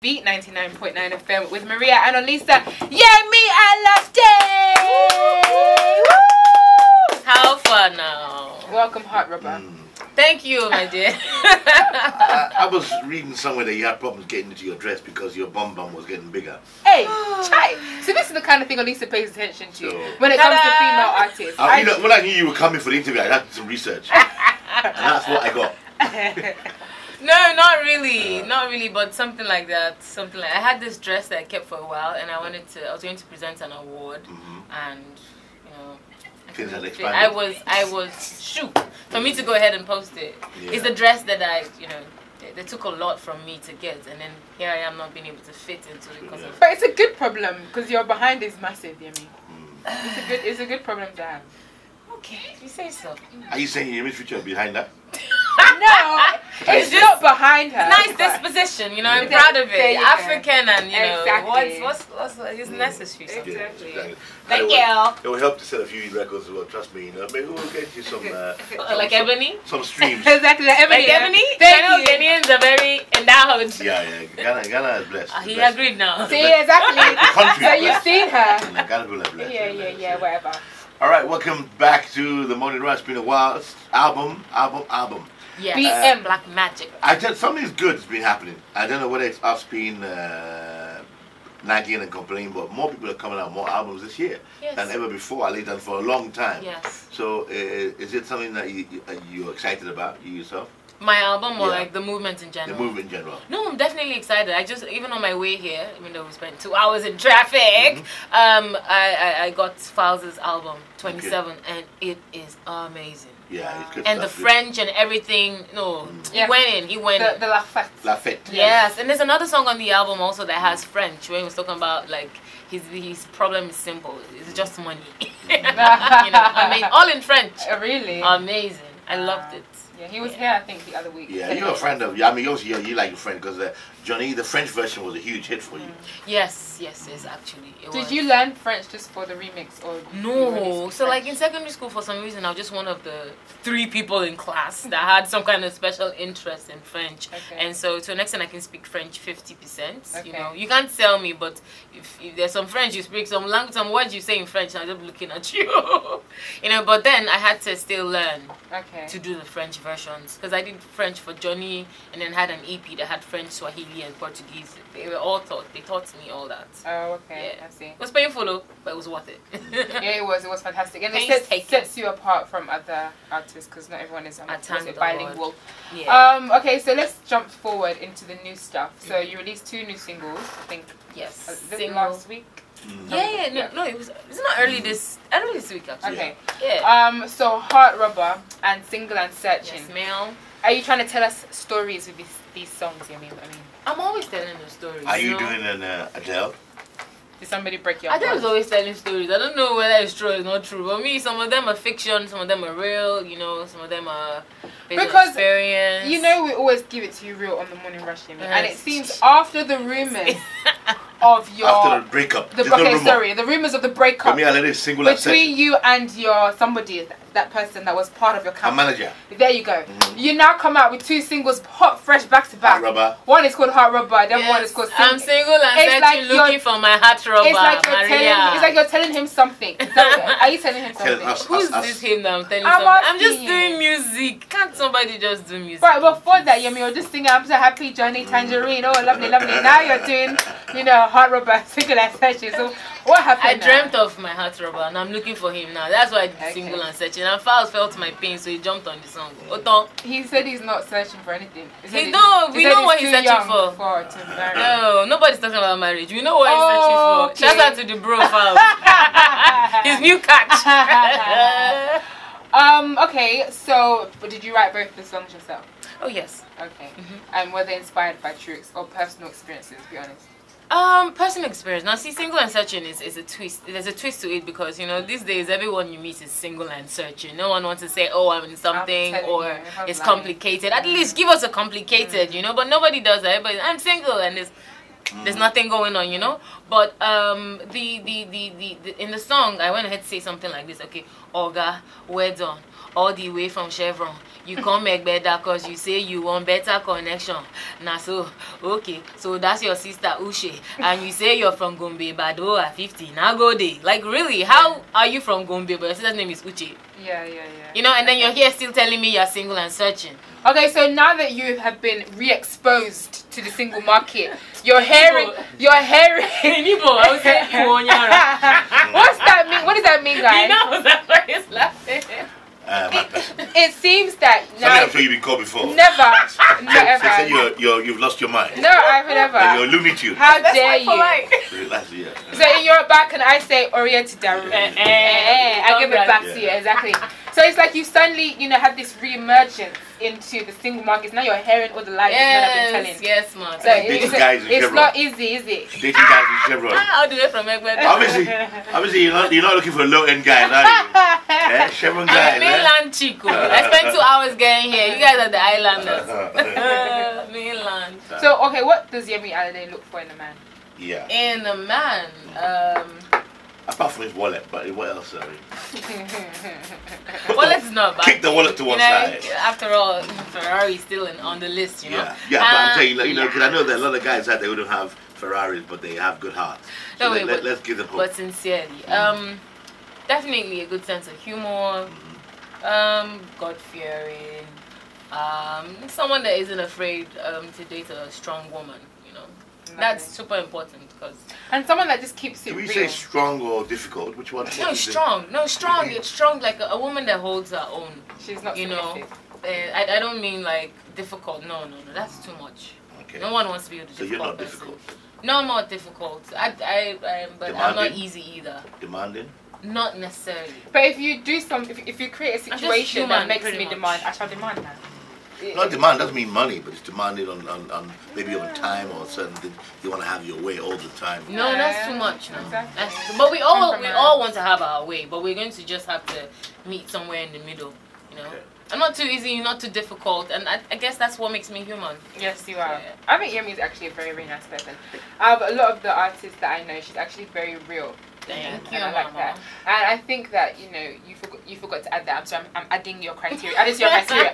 Beat 99.9 FM with Maria and Olisa. YEMI, ALADE! How fun now. Welcome, Heart Rubber. Thank you, my dear. I was reading somewhere that you had problems getting into your dress because your bum was getting bigger. Hey, chai. So this is the kind of thing Olisa pays attention to So, when it comes to female artists. When I knew you were coming for the interview, I had some research. And that's what I got. No, not really. Not really, but something like that. Something like I had this dress that I kept for a while, and I was going to present an award, and you know, Things had expanded. I was shook for me to go ahead and post it. Yeah. It's the dress that they took a lot from me to get, and then here I am not being able to fit into it because of. But it's a good problem because your behind is massive, Yemi. It's a good problem to have. Okay, if you say so. Are you saying your image feature behind that? No, it's just not behind her. Nice disposition, you know. I'm proud of it. African and you know Exactly. what's is necessary. Sometimes. Exactly. Thank you. It will help to sell a few records as well. Trust me. You know, maybe we'll get you some Like Ebony. some streams. Exactly, like Ebony. Like Ebony. Thank I know you. Ghanaians are very endowed. Yeah. Ghana is blessed. He Blessed. agreed now. See, exactly. country So is you've blessed. seen her. Ghana people are blessed. Yeah, whatever. All right, welcome back to the Morning Rush. It's been a while. Album. Yes. BM. Black Magic. I tell something's good has been happening. I don't know whether it's us being nagging and complaining, but more people are coming out more albums this year than ever before. I've done for a long time. Yes. So is it something that you're excited about, you yourself? My album or like the movement in general? The movement in general. No, I'm definitely excited. I just, even on my way here, even though we spent 2 hours in traffic, I got Files' album, 27, and it is amazing. Yeah, it's good And stuff. the French and everything, he went in. The La Fête. La Fête. Yes, and there's another song on the album also that has French, where he was talking about like his problem is simple. It's just money. You know, amazing. All in French. Really? Amazing. I loved it. Yeah, he was here, I think, the other week. Yeah, you're a friend of. I mean, obviously you like your friend because Johnny, the French version was a huge hit for you. Yes, actually. Did you learn French just for the remix or? No. So like in secondary school, for some reason, I was just one of the 3 people in class that had some kind of special interest in French. Okay. And so to an extent, I can speak French 50%. Okay. You know, you can't tell me, but if there's some French you speak, some language, some words you say in French, and I'm just looking at you. You know, but then I had to still learn to do the French versions because I did French for Johnny, and then had an EP that had French, Swahili, and Portuguese. They were all taught. They taught me all that. Oh, okay. Yeah. I see. It was painful though, but it was worth it. Yeah, it was. It was fantastic, and it sets you apart from other artists because not everyone is bilingual. Yeah. Okay, so let's jump forward into the new stuff. So you released 2 new singles, I think. Yes. Last week. No, it's not early this week actually. Okay. Yeah. So Heart Rubber and Single and Searching. Yes, ma'am. Are you trying to tell us stories with these songs? I mean, I'm always telling the stories. Are you doing an Adele? Did somebody break your heart? Adele's always telling stories. I don't know whether it's true or it's not true. But me, some of them are fiction, some of them are real. You know, some of them are based on experience. You know, we always give it to you real on the Morning Rush, and it seems after the rumors of your after the breakup. the rumors of the breakup between you and your somebody, that person that was part of your company. A manager. There you go. You now come out with 2 singles, hot, fresh, back to back. Heart Rubber. One is called Heart Rubber, the other one is called Single. I'm single and searching, looking for my heart rubber. It's like you're telling him something. Are you telling him something? Who's this him that I'm telling something? I'm just doing music. Can't somebody just do music? Right, before that, you were just singing I'm so happy, Johnny, Tangerine, oh lovely, lovely. Now you're doing, you know, Heart Rubber, Single and Searching. So what happened? I dreamt of my heart rubber and I'm looking for him now. That's why I did Single and Searching. And Files felt my pain, so he jumped on the song. Oton. He said he's not searching for anything. We know what he's searching for. No, nobody's talking about marriage. We know what he's searching for. Shout out to the bro, Files. His new catch. Okay, so did you write both the songs yourself? Oh yes. Okay. And were they inspired by true or personal experiences, to be honest? Personal experience. Now see, Single and Searching is a twist. There's a twist to it because, you know, these days everyone you meet is single and searching. No one wants to say, oh, I'm in something or it's complicated. At least give us a complicated, you know, but nobody does that. But I'm single and there's nothing going on, you know. But in the song I went ahead to say something like this. Okay, Oga, we're done. all the way from Chevron. You come make better cause you say you want better connection. Nah, so okay, so that's your sister Ushe, and you say you're from Gombe, Bado at 50. Now go there. Like really, how are you from Gombe but your sister's name is Uche? Yeah. You know, and then you're here still telling me you're single and searching. Okay, so now that you have been re-exposed to the single market, you're hearing. Nibo, I was saying What's that mean? What does that mean, guys? You know, that's why he's laughing. It seems that now. I'm sure you've been called before. Never. Say you've lost your mind. No, I've never. And you're Looney Tunes. How dare you? So in Yoruba, can I say Oriented Daru? I give it back to you, exactly. So it's like you suddenly, have this re-emergence into the single markets. Now you're hearing all the lies men have been telling. Yes, man. So it's not easy, is it? Dating guys in Chevron. I'll do it from Egbed. Obviously, you're not looking for low-end guys, are you? Yeah, Chevron guys. Mainland Chico. I spent 2 hours getting here. You guys are the islanders. Mainland. So, okay, what does Yemi Alade look for in a man? Yeah. In a man, apart from his wallet, but what else? wallet is not bad. Kick the wallet to one side. After all, Ferrari's still on the list, you know. Yeah, but I'm saying, because I know that a lot of guys out there who don't have Ferraris, but they have good hearts. So let's give them hope. But sincerely, definitely a good sense of humor, God-fearing, someone that isn't afraid to date a strong woman. That's super important and someone that just keeps it real. real. Do we say strong or difficult? Which one? No, strong. No, strong. It's strong, like a woman that holds her own. She's not submissive. I don't mean like difficult. No. That's too much. Okay. No one wants to be with a difficult So you're not person. difficult? No, I'm not difficult. But demanding? I'm not easy either. Demanding? Not necessarily. But if you do if you create a situation that makes me demand, I shall demand now. Not demand doesn't mean money, but it's demanded on maybe on time or certain things. You want to have your way all the time. No, that's too much. No. Exactly. But we all want to have our way, but we're going to just have to meet somewhere in the middle. Okay. I'm not too easy, not too difficult, and I guess that's what makes me human. Yes, you are. I think Yemi is actually a very, very nice person. A lot of the artists that I know, she's actually very real. Thank you, I like that. And I think that you forgot to add that. I'm sorry, I'm adding your criteria. Add it to your criteria.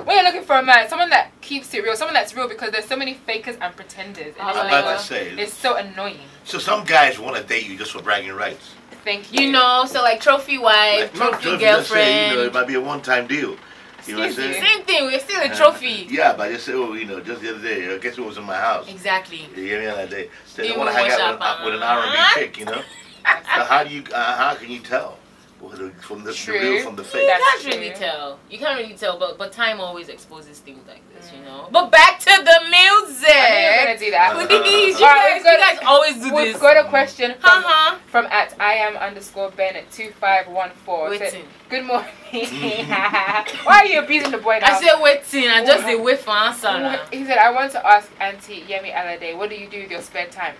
when you're looking for a man, someone that keeps it real, someone that's real, because there's so many fakers and pretenders. It's so annoying. So some guys want to date you just for bragging rights. Thank you. So like trophy wife, trophy girlfriend. It might be a one-time deal. You know what I'm saying? Same thing, we're still a trophy. Yeah, but I just say, just the other day, guess who was in my house? Exactly. You hear me on that day? So they want to hang out with an R&B chick, So how can you tell from the real from the fake? You can't really tell, but time always exposes things like this, But back to the music. I knew you were gonna do that. Please, you guys always do this. We've got a question from at @IAM_Ben@2514. Good morning. Why are you abusing the boy now? I said waiting. I just say wait for answer. He said, I want to ask Auntie Yemi Alade, what do you do with your spare time?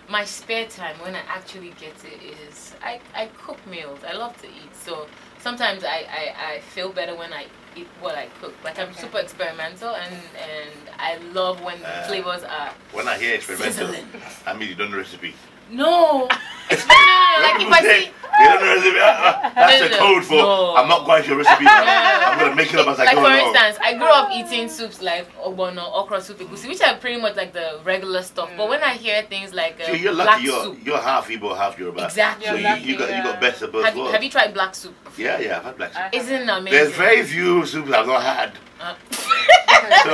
My spare time, when I actually get it, is I cook meals. I love to eat. So sometimes I feel better when I eat what I cook. Like I'm super experimental, and I love when the flavors are When I hear experimental, sizzling. I mean you don't know the recipe. No. Like if I see... You don't know the recipe? That's the code for I'm not quite sure recipe. I'm going to make it up as I go along. Like for instance, I grew up eating soups like ogbono, okra soup, egusi, which are pretty much like the regular stuff. But when I hear things like you're lucky, you're half Igbo, half Yoruba. Exactly. So you got best of both worlds. Have you tried black soup? Yeah, I've had black soup. Isn't it amazing? There's very few soups I've not had. So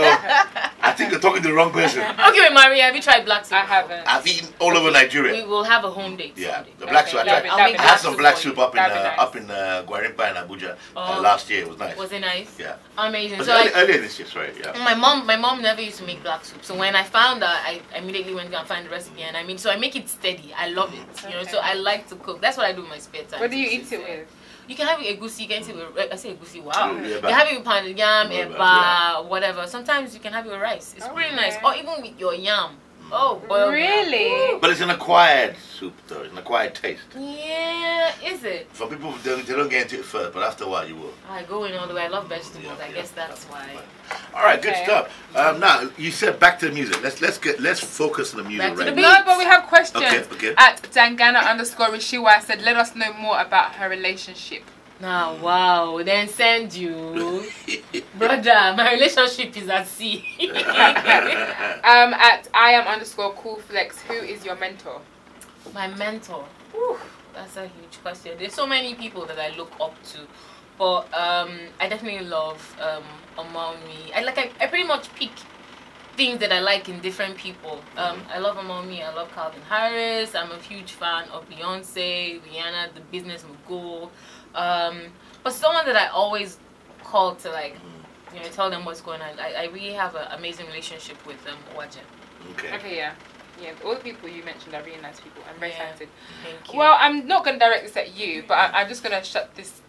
I think you're talking to the wrong person. Okay, wait, Maria, have you tried black soup? I haven't. I've eaten all over Nigeria. We will have a home date. Yeah, the black soup. I had some black soup up in Gwarimpa in Abuja last year. It was nice. Was it nice? Yeah. Amazing. So earlier this year, sorry. Yeah. My mom never used to make black soup. So when I found that, I immediately went and find the recipe, and so I make it steady. I love it. So I like to cook. That's what I do in my spare time. What do you eat it with? You can have it egusi, you can eat it with, I say egusi, wow. You can have it with pounded yam, eba, whatever. Sometimes you can have it with rice. It's pretty nice. Or even with your yam. Oh, boy. Really? But it's an acquired soup, though. It's an acquired taste. Yeah, is it? For people, they don't get into it first, but after a while, you will. I go in all the way. I love vegetables. I guess that's why. All right, good stuff. Now you said back to the music. Let's focus on the music right now. No, but we have questions. Okay. At Dangana_Rishiwa said, let us know more about her relationship. Now, wow, then send you. Brother, my relationship is at sea. At @IAM_coolflex, who is your mentor? My mentor? Whew, that's a huge question. There's so many people that I look up to. But I definitely love Omami. I pretty much pick things that I like in different people. I love Omami, I love Calvin Harris. I'm a huge fan of Beyonce, Rihanna, the business mogul. But someone that I always call to tell them what's going on. I really have an amazing relationship with Wajen. Okay, yeah. Yeah, all the people you mentioned are really nice people. I'm very excited. Thank you. Well, I'm not going to direct this at you, but I'm just going to shut this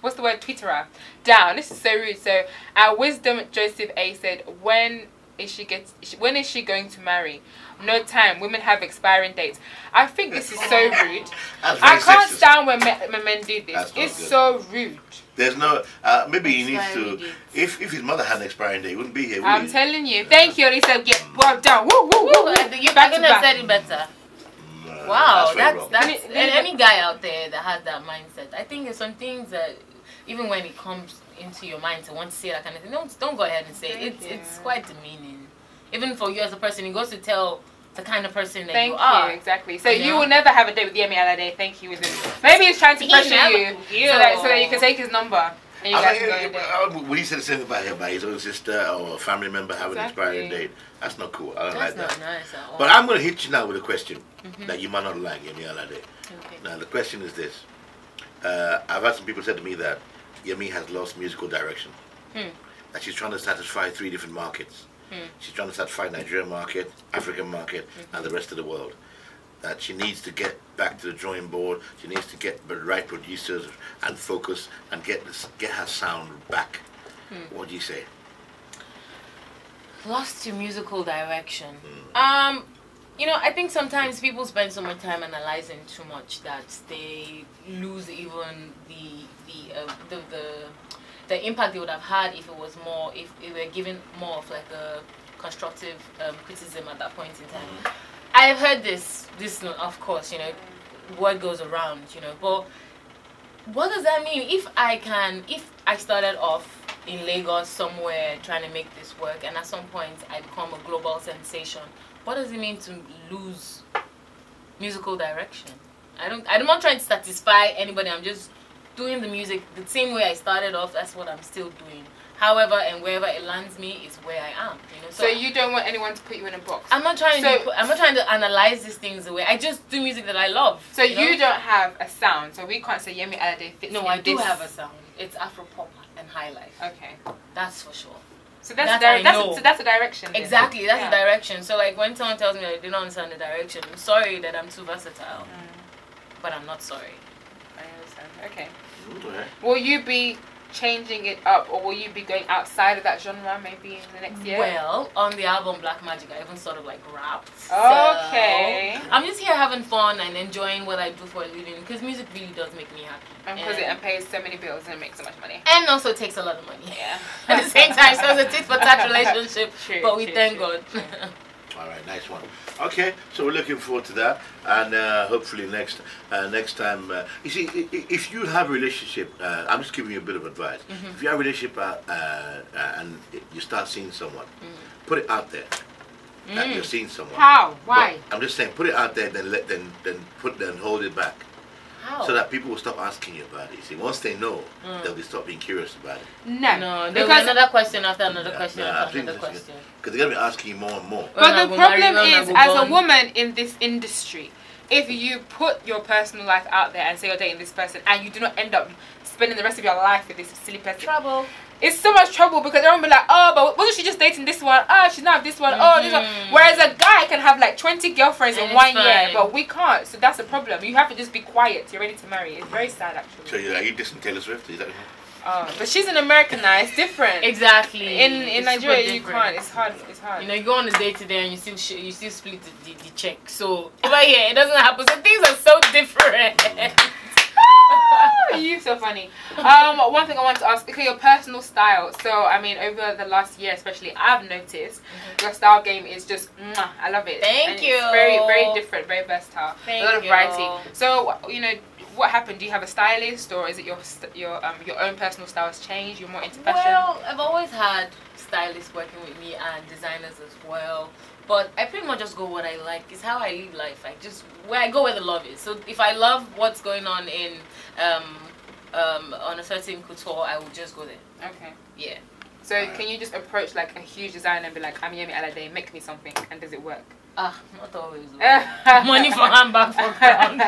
what's the word, Twitterer down. This is so rude. So our Wisdom Joseph A said, when is she going to marry? No time, women have expiring dates. I think this is so rude. I can't stand when men do this. It's so rude. There's no maybe he needs to, if his mother had an expiring date, he wouldn't be here, would I'm telling you. Thank you. He said, yeah, well done. Woo, woo, woo. You couldn't have said it better. Wow, that's any guy out there that has that mindset. I think there's some things that even when it comes into your mind to want to say that kind of thing, don't go ahead and say it. It's quite demeaning. Even for you as a person, it goes to tell the kind of person that you are. Exactly. So you will never have a date with YEMI ALADE. Thank you. Maybe he's trying to pressure you so that you can take his number. And you guys can go when he said the same about his own sister or a family member having an expiring date, that's not cool. I don't like that. Nice at all. But I'm going to hit you now with a question that you might not like, YEMI ALADE. Okay. Now the question is this: I've had some people say to me that YEMI has lost musical direction. That she's trying to satisfy 3 different markets. She's trying to satisfy Nigerian market, African market, and the rest of the world. That she needs to get back to the drawing board. She needs to get the right producers and focus and get her sound back. What do you say? Lost to musical direction. I think sometimes people spend so much time analyzing too much that they lose even the impact they would have had if it was more, if they were given more of like a constructive criticism at that point in time. I have heard this of course, what goes around, but what does that mean? If I started off in Lagos somewhere trying to make this work, and at some point I become a global sensation, what does it mean to lose musical direction? I'm not trying to satisfy anybody. I'm just doing the music the same way I started off. That's what I'm still doing. However and wherever it lands me is where I am. So you don't want anyone to put you in a box. I'm not trying to analyze these things away. I just do music that I love. So you don't have a sound. So we can't say YEMI ALADE fits. No, I do have a sound. It's Afropop and high life. Okay, that's for sure. So that's a direction. Then. Exactly, that's a direction. So like when someone tells me that they don't understand the direction, I'm sorry that I'm too versatile, but I'm not sorry. I understand. Okay. Will you be changing it up, or will you be going outside of that genre maybe in the next year? Well, on the album Black Magic, I even sort of like rapped. Okay. So I'm just here having fun and enjoying what I do for a living, because music really does make me happy. And because it pays so many bills and it makes so much money. And also it takes a lot of money. Yeah. At the same time, so it's a tit-for-tat relationship. But we thank God. All right, nice one. Okay, so we're looking forward to that, and hopefully next time. You see, if you have a relationship, I'm just giving you a bit of advice. If you have a relationship and you start seeing someone, put it out there that you're seeing someone. How? Why? But I'm just saying, put it out there, then hold it back. How? So that people will stop asking you about it. See, once they know, they'll stop being curious about it. No, there'll be another question after another question after another question. Because they're going to be asking you more and more. But the problem is, as a woman in this industry, if you put your personal life out there and say you're dating this person and you do not end up spending the rest of your life with this silly person, trouble. It's so much trouble, because everyone will be like, oh, but wasn't she just dating this one? Oh, she's not this one. Oh, this one. Whereas a guy can have like 20 girlfriends in 1 year, but we can't. So that's the problem. You have to just be quiet. You're ready to marry. It's very sad, actually. So are you dissing Taylor Swift? Is that? Oh, but she's an American now. It's different. Exactly. In Nigeria, you can't. It's hard. It's hard. You go on a date today and you still split the check. So over here, it doesn't happen. So things are so different. You're so funny. One thing I want to ask, okay, your personal style. So I mean, over the last year especially, I've noticed your style game is just I love it. Thank you. It's very, very different, very versatile. Thank a lot of variety. So what happened? Do you have a stylist, or is it your own personal style has changed? You're more into fashion? Well, I've always had stylists working with me and designers as well. But I pretty much just go what I like. It's how I live life. I go where the love is. So if I love what's going on in on a certain couture, I will just go there. Okay. Yeah. So can you just approach like a huge designer and be like, I'm YEMI ALADE, make me something, and does it work? Not always. Money for handbag for crown.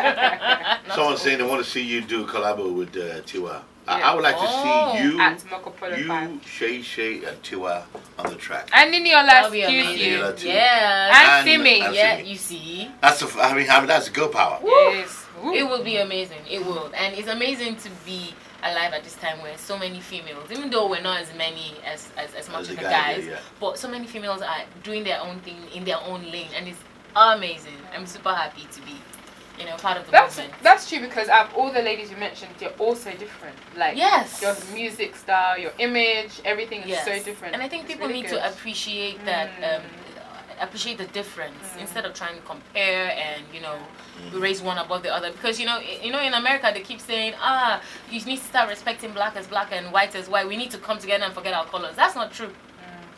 Someone's saying they want to see you do a collabo with Tiwa. I would like to see you, at Marco Polo 5. Shay, and Tiwa on the track. And Niniola, excuse you. Yeah. And Simi. Yeah, you see. That's that's girl power. Yes. It will be amazing. It will. And it's amazing to be alive at this time where so many females, even though we're not as many as much as the guys, but so many females are doing their own thing in their own lane, and it's amazing. I'm super happy to be, part of the movement. That's true, because out of all the ladies you mentioned, you're all so different. Like, your music style, your image, everything is so different. And I think people need to appreciate that, appreciate the difference instead of trying to compare and raise one above the other, because in America they keep saying you need to start respecting black as black and white as white. We need to come together and forget our colors. That's not true.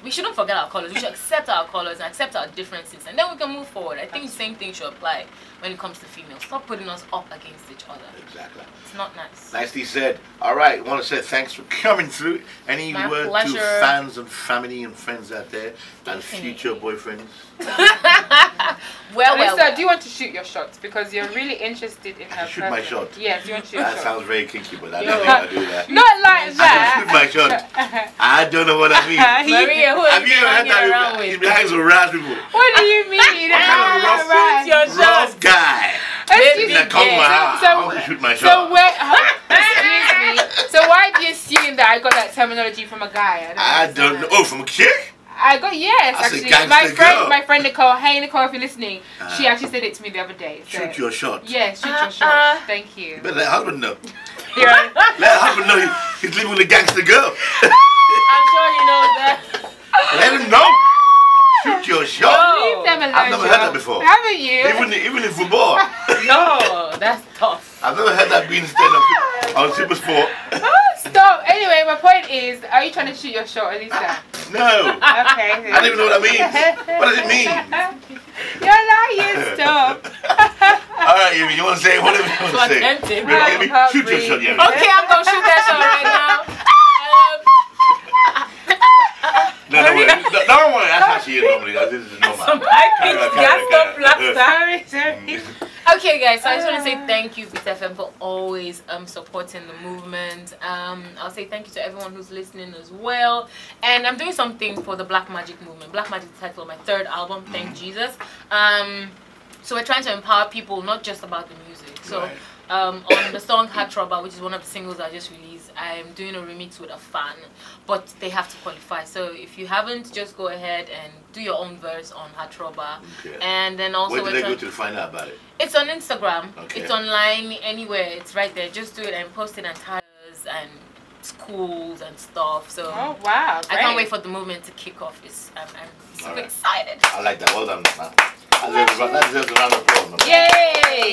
We shouldn't forget our colors. We should accept our colors and accept our differences, and then we can move forward. I think the same thing should apply when it comes to females. Stop putting us up against each other. Exactly. It's not nice. Nicely said. All right, I want to say thanks for coming through. Any word to fans and family and friends out there and future boyfriends? Lisa, do you want to shoot your shots? Because you're really interested in her. Shoot my shot. Yes, you want to shoot your shot. That sounds very kinky, but I don't think I'll do that. Not like that. I shoot my shot. I don't know what that means. Maria, who have you ever had that with? He hangs with rash people. What do you mean? What kind of rough guy? Excuse me. So shoot my shot. So where? Excuse me. So why do you assume that I got that terminology from a guy? I don't know. Oh, from a chick? I got actually. My friend Nicole. Hey Nicole, if you're listening, she actually said it to me the other day. So. Shoot your shot. Yeah, shoot your shot. Thank you. You better let husband know. Let husband know he's living with a gangster girl. I'm sure he knows that. Let him know. Shoot your shot. Leave them alone. I've never heard that before. Haven't you? Even in football. No, that's tough. I've never heard that being said on Super Sport. Stop. Anyway, my point is, are you trying to shoot your shot, Elisa? No. Okay. I don't even know what that means. What does it mean? You're lying. Stop. All right, Yemi, you want to say whatever you want to say? Yemi, shoot your shot, Yemi. Okay, I'm going to shoot that shot right now. No, don't worry. That's how she is normally. This is normal. Okay, guys, so I just want to say thank you, Beat FM, for always supporting the movement. I'll say thank you to everyone who's listening as well. And I'm doing something for the Black Magic movement. Black Magic is the title of my third album, Thank Jesus. So we're trying to empower people, not just about the music. So on the song Heart Rubber, which is one of the singles I just released, I'm doing a remix with a fan, but they have to qualify. So if you haven't, just go ahead and do your own verse on Heart Rubber. And then also, where do they go to find out about it? It's on Instagram. It's online, anywhere. It's right there. Just do it and post it on tires and schools and stuff. So oh wow, great. I can't wait for the movement to kick off. I'm super excited. I like that. Well done, man. That deserves a round of applause. Yay!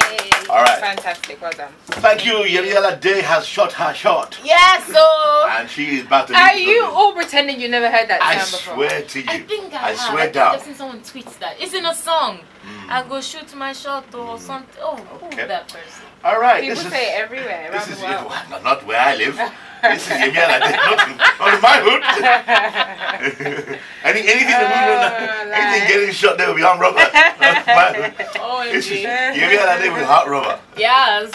All right. Fantastic. Well done. Thank you. YEMI ALADE has shot her shot. Yes, so. And she is about to. Are you all pretending you never heard that before? term I swear to you. I think I have. Swear down. I've seen someone tweet that. It's in a song. I go shoot my shot or something. Oh, who's that person? All right. People say it everywhere around the world. Not where I live. This is YEMI ALADE, not in my hood. anything getting shot there will be on rubber. Not my hood. Oh, YEMI ALADE with Heart Rubber. Yes.